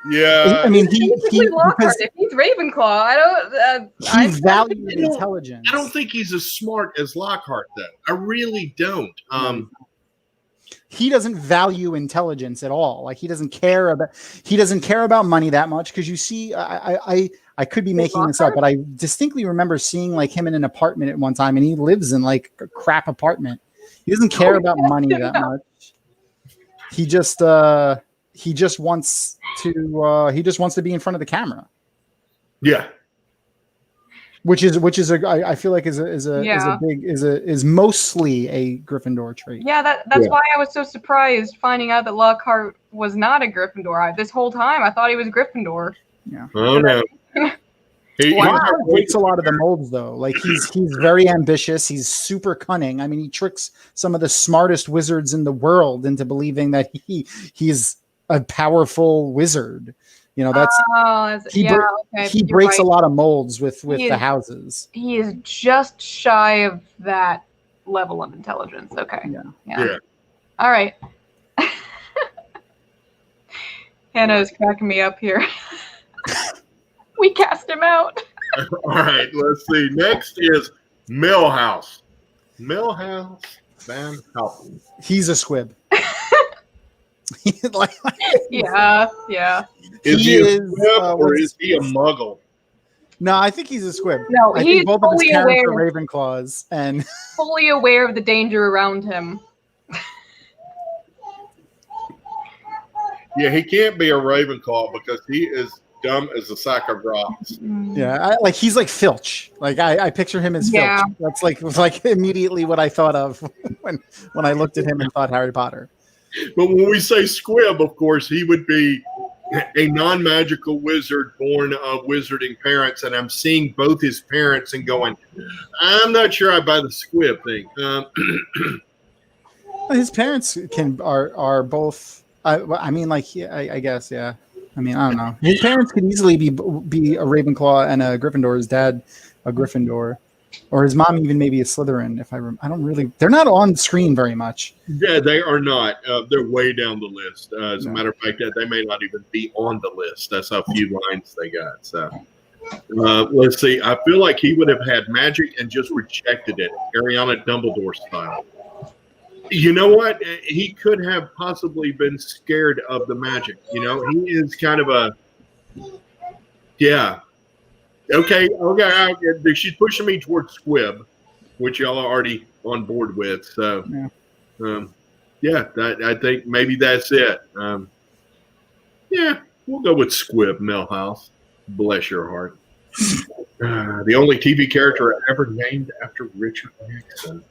[SPEAKER 4] Yeah.
[SPEAKER 6] I mean,
[SPEAKER 5] Basically Lockhart.
[SPEAKER 6] because
[SPEAKER 5] If he's Ravenclaw, I don't.
[SPEAKER 6] he valued intelligence.
[SPEAKER 4] I don't think he's as smart as Lockhart, though. I really don't.
[SPEAKER 6] He doesn't value intelligence at all. Like he doesn't care about money that much. Because you see, I could be making this up, but I distinctly remember seeing like him in an apartment at one time, and he lives in like a crap apartment. He doesn't care about money that much. He just wants to be in front of the camera.
[SPEAKER 4] Yeah.
[SPEAKER 6] Which is I feel like is mostly a Gryffindor trait.
[SPEAKER 5] Yeah, that's why I was so surprised finding out that Lockhart was not a Gryffindor. This whole time I thought he was Gryffindor.
[SPEAKER 6] Yeah.
[SPEAKER 4] Oh no.
[SPEAKER 6] Lockhart breaks a lot of the molds though. Like he's very ambitious. He's super cunning. I mean, he tricks some of the smartest wizards in the world into believing that he's a powerful wizard. You know, he breaks a lot of molds with the houses.
[SPEAKER 5] He is just shy of that level of intelligence. Okay. Yeah. All right. Hannah is cracking me up here. We cast him out.
[SPEAKER 4] All right, let's see. Next is Millhouse. Millhouse Van Houten.
[SPEAKER 6] He's a squib.
[SPEAKER 5] Yeah.
[SPEAKER 4] Is he a squib or is he a muggle?
[SPEAKER 6] No, I think he's a squib.
[SPEAKER 5] No,
[SPEAKER 6] I
[SPEAKER 5] he's
[SPEAKER 6] think both of his
[SPEAKER 5] fully
[SPEAKER 6] parents
[SPEAKER 5] aware.
[SPEAKER 6] are Ravenclaws, and
[SPEAKER 5] Fully aware of the danger around him.
[SPEAKER 4] Yeah, he can't be a Ravenclaw because he is dumb as a sack of rocks.
[SPEAKER 6] yeah, he's like Filch. Like I picture him as
[SPEAKER 5] Yeah.
[SPEAKER 6] Filch. That's like immediately what I thought of when I looked at him and thought Harry Potter.
[SPEAKER 4] But when we say squib, of course, he would be a non-magical wizard born of wizarding parents, and I'm seeing both his parents and going, I'm not sure I buy the squib thing.
[SPEAKER 6] His parents are both. I mean, like I guess, yeah. I mean, I don't know. His parents could easily be a Ravenclaw and a Gryffindor. His dad, a Gryffindor, or his mom even maybe a Slytherin. I don't really. They're not on screen very much.
[SPEAKER 4] Yeah, they are not. They're way down the list. As a matter of fact, they may not even be on the list. That's how few lines they got. So let's see. I feel like he would have had magic and just rejected it, Ariana Dumbledore style. You know what? He could have possibly been scared of the magic. You know, he is kind of a, yeah. Okay. She's pushing me towards squib, which y'all are already on board with. So, I think maybe that's it. Yeah, we'll go with squib, Millhouse. Bless your heart. The only TV character ever named after Richard Nixon.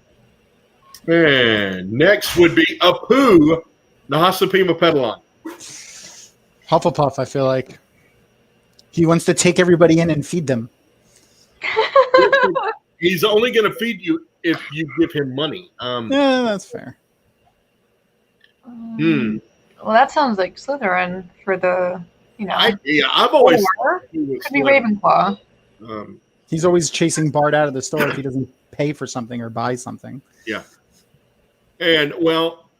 [SPEAKER 4] And next would be Apu, Nahasapima Pedalon.
[SPEAKER 6] Hufflepuff, I feel like he wants to take everybody in and feed them.
[SPEAKER 4] He's only going to feed you if you give him money.
[SPEAKER 6] Yeah, that's fair.
[SPEAKER 5] Well, that sounds like Slytherin for the,
[SPEAKER 4] I've always
[SPEAKER 5] could be Ravenclaw.
[SPEAKER 6] He's always chasing Bart out of the store if he doesn't pay for something or buy something.
[SPEAKER 4] Yeah. And, well...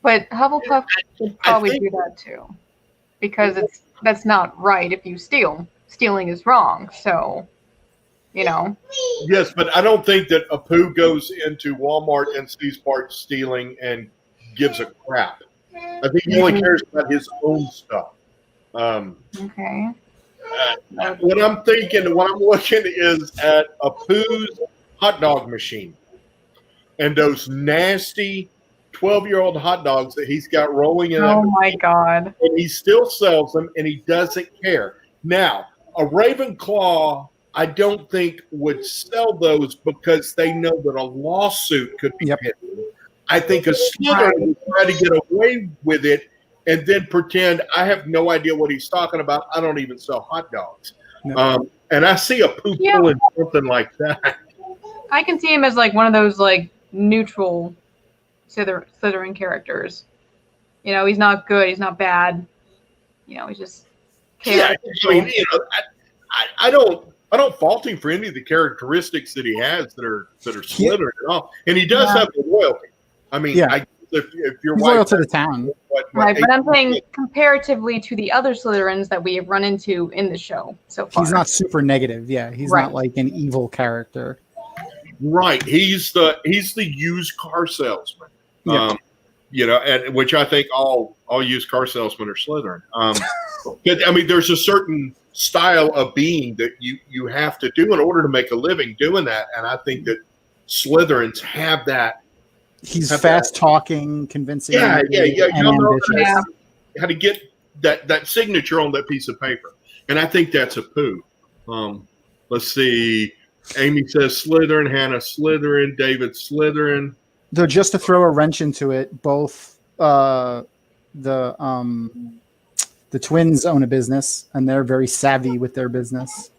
[SPEAKER 5] But Hufflepuff would probably do that, too. Because that's not right if you steal. Stealing is wrong, so,
[SPEAKER 4] Yes, but I don't think that Apu goes into Walmart and sees Bart stealing and gives a crap. I think he only cares about his own stuff.
[SPEAKER 5] Okay.
[SPEAKER 4] What I'm looking is at Apu's hot dog machine. And those nasty 12-year-old hot dogs that he's got rolling in.
[SPEAKER 5] Oh, my God.
[SPEAKER 4] And he still sells them, and he doesn't care. Now, a Ravenclaw, I don't think, would sell those because they know that a lawsuit could be hit. I think a Slytherin would try to get away with it and then pretend, I have no idea what he's talking about. I don't even sell hot dogs. No. And I see Apu pulling something like that.
[SPEAKER 5] I can see him as, one of those, neutral Slytherin characters. He's not good. He's not bad. He's just chaos.
[SPEAKER 4] I mean, I don't fault him for any of the characteristics that he has that are Slytherin at all, and he does have the loyalty. I mean, if you're
[SPEAKER 6] He's loyal to the town,
[SPEAKER 5] right? But I'm saying comparatively to the other Slytherins that we have run into in the show so far,
[SPEAKER 6] he's not super negative. Yeah, he's not like an evil character.
[SPEAKER 4] Right, he's the used car salesman.
[SPEAKER 6] Yeah.
[SPEAKER 4] And which I think all used car salesmen are Slytherin. But I mean, there's a certain style of being that you have to do in order to make a living doing that, and I think that Slytherins have that.
[SPEAKER 6] He's fast talking, convincing.
[SPEAKER 4] Yeah.
[SPEAKER 6] And
[SPEAKER 4] how to get that signature on that piece of paper, and I think that's a poo. Let's see. Amy says Slytherin, Hannah Slytherin, David Slytherin.
[SPEAKER 6] Though just to throw a wrench into it, both the twins own a business, and they're very savvy with their business,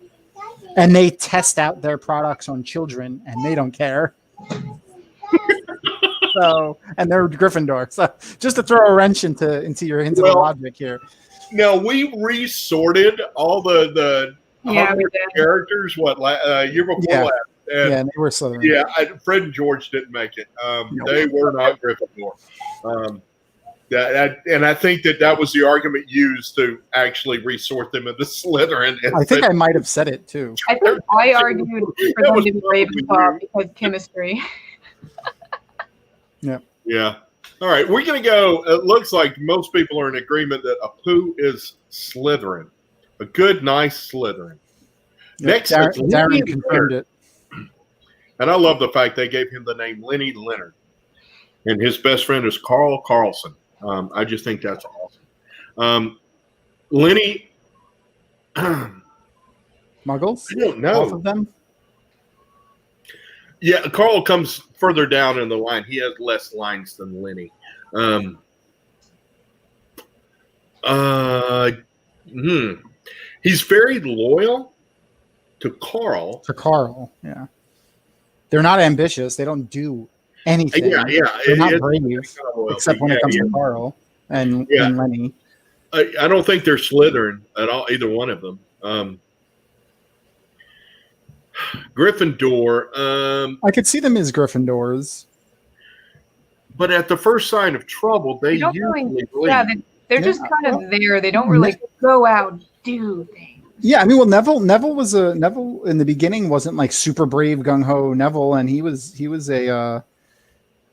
[SPEAKER 6] and they test out their products on children, and they don't care. And they're Gryffindor. So just to throw a wrench into the logic here.
[SPEAKER 4] Now we resorted all the characters. Year before last? And
[SPEAKER 6] they were Slytherin.
[SPEAKER 4] Yeah, Fred and George didn't make it. They were not Gryffindor. And I think that was the argument used to actually resort them into Slytherin.
[SPEAKER 6] I think I might have said it too.
[SPEAKER 5] I think I argued for them to be Ravenclaw because chemistry.
[SPEAKER 4] Yeah. All right, we're going to go. It looks like most people are in agreement that a poo is Slytherin. A good, nice Slytherin. Next,
[SPEAKER 6] Darren confirmed it.
[SPEAKER 4] And I love the fact they gave him the name Lenny Leonard. And his best friend is Carl Carlson. I just think that's awesome. Lenny.
[SPEAKER 6] Muggles?
[SPEAKER 4] I don't know.
[SPEAKER 6] Both of them?
[SPEAKER 4] Yeah, Carl comes further down in the line. He has less lines than Lenny. He's very loyal to Carl.
[SPEAKER 6] Yeah. They're not ambitious. They don't do anything.
[SPEAKER 4] Yeah.
[SPEAKER 6] They're not brave, except when it comes to Carl and Lenny.
[SPEAKER 4] I don't think they're Slytherin at all, either one of them. Gryffindor.
[SPEAKER 6] I could see them as Gryffindors.
[SPEAKER 4] But at the first sign of trouble, they usually leave.
[SPEAKER 5] Yeah, they're just kind of there. They don't really go out and do things.
[SPEAKER 6] Yeah, I mean, well, Neville in the beginning wasn't like super brave, gung ho Neville, and he was a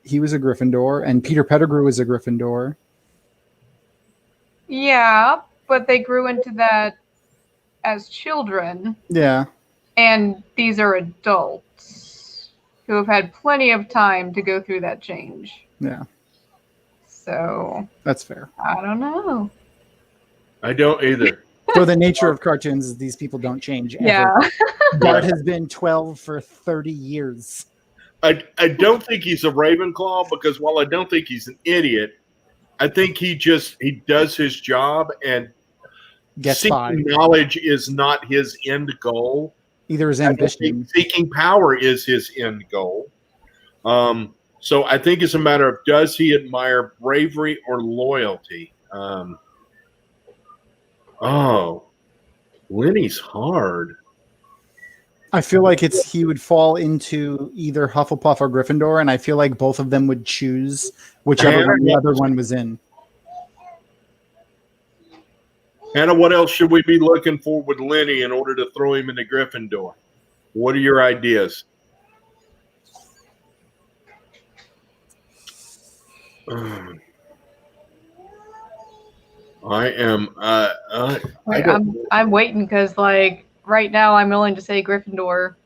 [SPEAKER 6] Gryffindor, and Peter Pettigrew was a Gryffindor.
[SPEAKER 5] Yeah, but they grew into that as children.
[SPEAKER 6] Yeah.
[SPEAKER 5] And these are adults who have had plenty of time to go through that change.
[SPEAKER 6] Yeah.
[SPEAKER 5] So.
[SPEAKER 6] That's fair.
[SPEAKER 5] I don't know.
[SPEAKER 4] I don't either.
[SPEAKER 6] So the nature of cartoons is these people don't change ever.
[SPEAKER 5] Yeah.
[SPEAKER 6] Bart has been 12 for 30 years.
[SPEAKER 4] I don't think he's a Ravenclaw because while I don't think he's an idiot, I think he does his job and seeking knowledge is not his end goal.
[SPEAKER 6] Either his ambition.
[SPEAKER 4] Seeking power is his end goal. So I think it's a matter of does he admire bravery or loyalty? Lenny's hard.
[SPEAKER 6] I feel like he would fall into either Hufflepuff or Gryffindor, and I feel like both of them would choose whichever the other one was in.
[SPEAKER 4] Hannah, what else should we be looking for with Lenny in order to throw him into Gryffindor? What are your ideas?
[SPEAKER 5] I'm waiting because right now I'm willing to say Gryffindor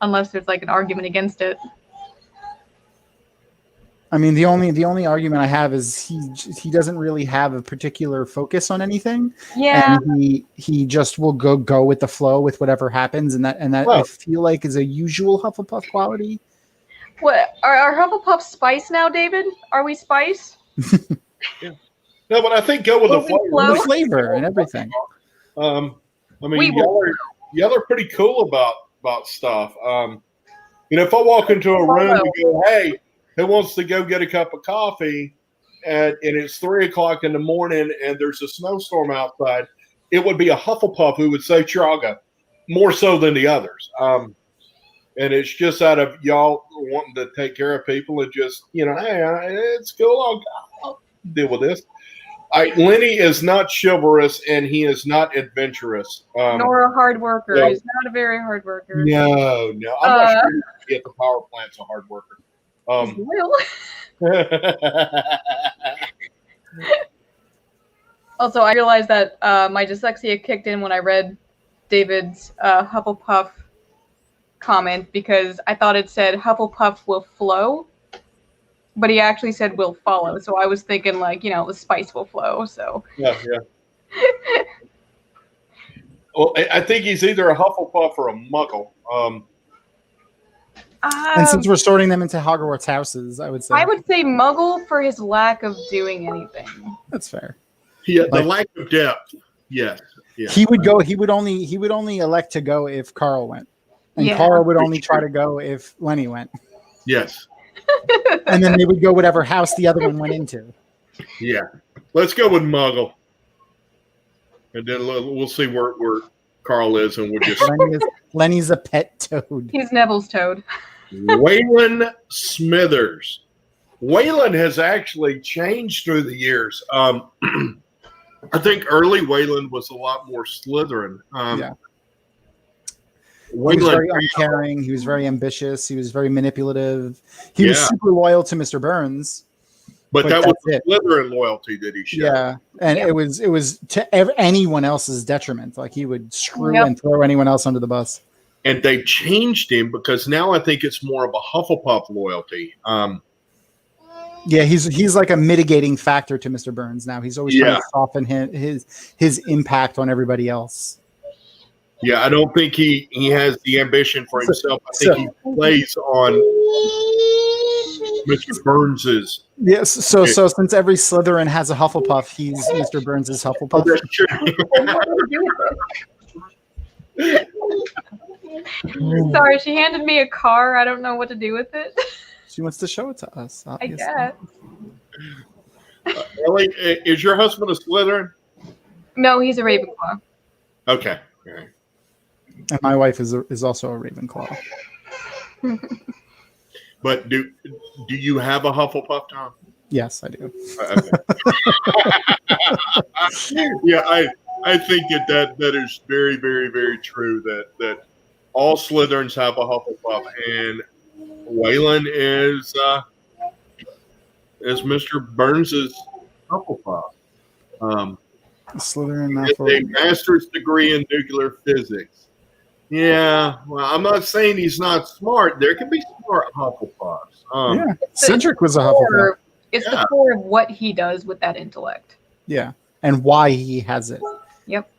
[SPEAKER 5] unless there's an argument against it.
[SPEAKER 6] I mean, the only argument I have is he doesn't really have a particular focus on anything.
[SPEAKER 5] Yeah.
[SPEAKER 6] And he just will go with the flow with whatever happens, and that I feel like is a usual Hufflepuff quality.
[SPEAKER 5] What are Hufflepuff spice now, David? Are we spice?
[SPEAKER 4] Yeah. No, but I think go with the
[SPEAKER 6] flavor and everything.
[SPEAKER 4] I mean, y'all are pretty cool about stuff. If I walk into a room and go, hey, who wants to go get a cup of coffee? And it's 3:00 in the morning and there's a snowstorm outside. it would be a Hufflepuff who would say Chaga more so than the others. And it's just out of y'all wanting to take care of people and just, hey, it's cool. I'll deal with this. Lenny is not chivalrous and he is not adventurous.
[SPEAKER 5] Nor a hard worker.
[SPEAKER 4] Yeah.
[SPEAKER 5] He's not a very hard worker.
[SPEAKER 4] No. I'm not sure he at the power plant's a hard worker.
[SPEAKER 5] Also, I realized that my dyslexia kicked in when I read David's Hufflepuff comment because I thought it said Hufflepuff will flow, but he actually said will follow. So I was thinking the spice will flow. So
[SPEAKER 4] yeah. Well, I think he's either a Hufflepuff or a Muggle.
[SPEAKER 6] And since we're sorting them into Hogwarts houses, I would say
[SPEAKER 5] Muggle for his lack of doing anything.
[SPEAKER 6] That's fair.
[SPEAKER 4] Yeah, the lack of depth. Yes. Yeah.
[SPEAKER 6] He would go. He would only elect to go if Carl went, and Carl would only try to go if Lenny went.
[SPEAKER 4] Yes.
[SPEAKER 6] And then they would go whatever house the other one went into.
[SPEAKER 4] Yeah. Let's go with Muggle, and then we'll see where Carl is, and we'll just.
[SPEAKER 6] Lenny's a pet toad.
[SPEAKER 5] He's Neville's toad.
[SPEAKER 4] Waylon Smithers. Waylon has actually changed through the years. I think early Waylon was a lot more Slytherin.
[SPEAKER 6] Yeah. He was very uncaring. He was very ambitious. He was very manipulative. He was super loyal to Mr. Burns.
[SPEAKER 4] But that was the Slytherin loyalty that he showed.
[SPEAKER 6] Yeah, and it was to anyone else's detriment. Like he would screw and throw anyone else under the bus.
[SPEAKER 4] And they changed him because now I think it's more of a Hufflepuff loyalty.
[SPEAKER 6] Yeah, he's like a mitigating factor to Mr. Burns now. He's always trying to soften his impact on everybody else.
[SPEAKER 4] Yeah, I don't think he has the ambition for himself. I think he plays on Mr. Burns's.
[SPEAKER 6] Yes, so since every Slytherin has a Hufflepuff, he's Mr. Burns's Hufflepuff.
[SPEAKER 4] That's true.
[SPEAKER 5] Sorry, she handed me a car. I don't know what to do with it.
[SPEAKER 6] She wants to show it to us, obviously.
[SPEAKER 5] I guess.
[SPEAKER 4] Ellie, is your husband a Slytherin?
[SPEAKER 5] No, he's a Ravenclaw.
[SPEAKER 4] Okay. All right.
[SPEAKER 6] And my wife is also a Ravenclaw.
[SPEAKER 4] But do you have a Hufflepuff, Tom?
[SPEAKER 6] Yes, I do.
[SPEAKER 4] Okay. Yeah, I think that is very, very, very true that all Slytherins have a Hufflepuff, and Waylon is Mr. Burns's Hufflepuff.
[SPEAKER 6] Slytherin,
[SPEAKER 4] a master's degree in nuclear physics. Yeah, well, I'm not saying he's not smart. There can be smart Hufflepuffs.
[SPEAKER 6] Yeah, Cedric was a Hufflepuff.
[SPEAKER 5] It's the core of what he does with that intellect.
[SPEAKER 6] Yeah, and why he has it.
[SPEAKER 5] Yep.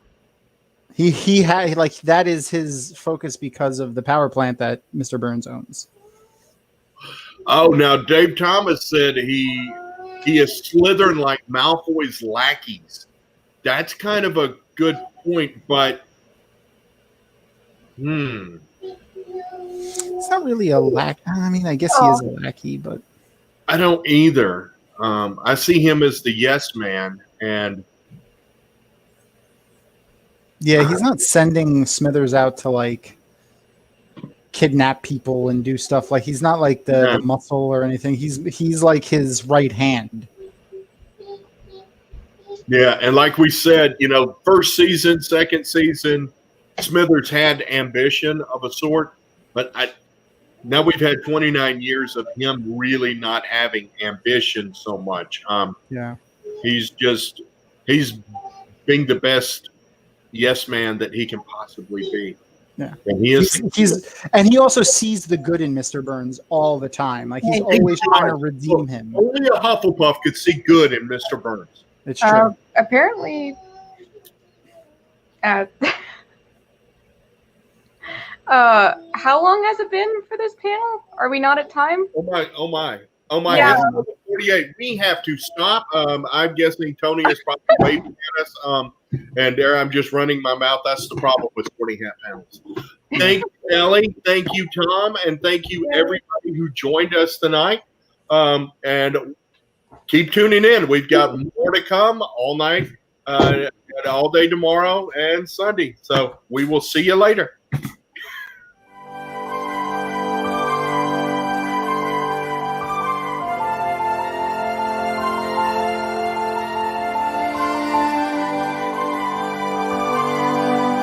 [SPEAKER 6] He had that is his focus because of the power plant that Mr. Burns owns.
[SPEAKER 4] Oh, now Dave Thomas said he is Slytherin like Malfoy's lackeys. That's kind of a good point, but
[SPEAKER 6] it's not really a lack. I mean, I guess he is a lackey, but
[SPEAKER 4] I don't either. I see him as the yes man, and
[SPEAKER 6] yeah, he's not sending Smithers out to kidnap people and do stuff. Like he's not like the muscle or anything. He's like his right hand.
[SPEAKER 4] Yeah, and like we said, first season, second season, Smithers had ambition of a sort, but now we've had 29 years of him really not having ambition so much. He's being the best yes man that he can possibly be.
[SPEAKER 6] Yeah,
[SPEAKER 4] and he is.
[SPEAKER 6] He also sees the good in Mr. Burns all the time. Like he's always trying to redeem him.
[SPEAKER 4] Only a Hufflepuff could see good in Mr. Burns.
[SPEAKER 6] It's true.
[SPEAKER 5] Apparently, how long has it been for this panel? Are we not at time?
[SPEAKER 4] Oh my!
[SPEAKER 5] Yeah.
[SPEAKER 4] 48. We have to stop. I'm guessing Tony is probably waving at us. And there I'm just running my mouth. That's the problem with sporting hat panels. Thank you, Ellie. Thank you, Thom. And thank you, everybody who joined us tonight. And keep tuning in. We've got more to come all night. And got all day tomorrow and Sunday. So we will see you later.